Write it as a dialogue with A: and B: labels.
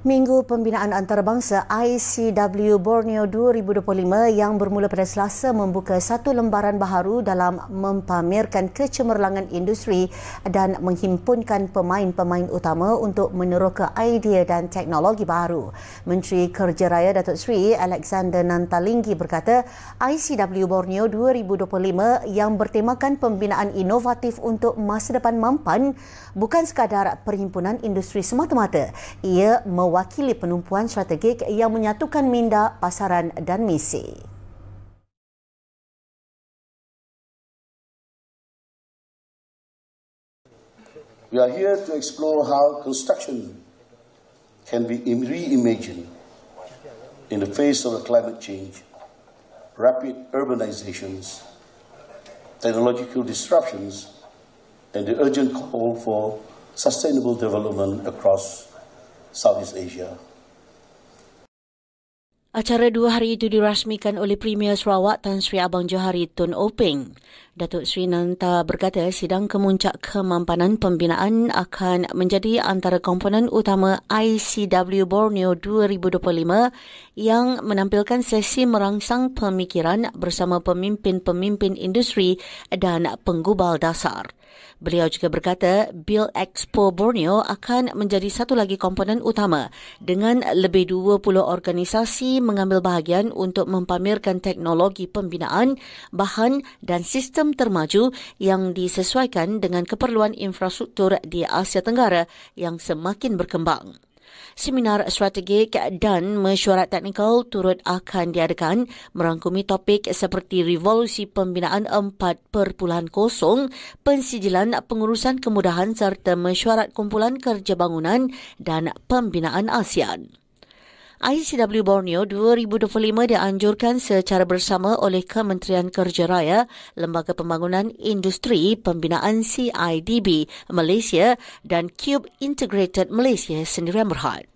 A: Minggu Pembinaan Antarabangsa ICW Borneo 2025 yang bermula pada Selasa membuka satu lembaran baharu dalam mempamerkan kecemerlangan industri dan menghimpunkan pemain-pemain utama untuk meneroka idea dan teknologi baru. Menteri Kerja Raya Datuk Seri Alexander Nantalinggi berkata, ICW Borneo 2025 yang bertemakan pembinaan inovatif untuk masa depan mampan bukan sekadar perhimpunan industri semata-mata. Ia mewakili penumpuan strategik yang menyatukan minda, pasaran dan misi.
B: We are here to explore how construction can be reimagined in the face of climate change, rapid urbanizations, technological disruptions, and the urgent call for sustainable development across Southeast Asia.
A: Acara 2 hari itu dirasmikan oleh Premier Sarawak Tan Sri Abang Johari Tun Openg. Datuk Sri Nanta berkata sidang kemuncak kemampanan pembinaan akan menjadi antara komponen utama ICW Borneo 2025 yang menampilkan sesi merangsang pemikiran bersama pemimpin-pemimpin industri dan penggubal dasar. Beliau juga berkata Bil Expo Borneo akan menjadi satu lagi komponen utama dengan lebih 20 organisasi mengambil bahagian untuk mempamerkan teknologi pembinaan, bahan dan sistem termaju yang disesuaikan dengan keperluan infrastruktur di Asia Tenggara yang semakin berkembang. Seminar strategik dan mesyuarat teknikal turut akan diadakan merangkumi topik seperti revolusi pembinaan 4.0, pensijilan pengurusan kemudahan serta mesyuarat kumpulan kerja bangunan dan pembinaan ASEAN. ICW Borneo 2025 dianjurkan secara bersama oleh Kementerian Kerja Raya, Lembaga Pembangunan Industri Pembinaan CIDB Malaysia dan Cube Integrated Malaysia Sdn Bhd.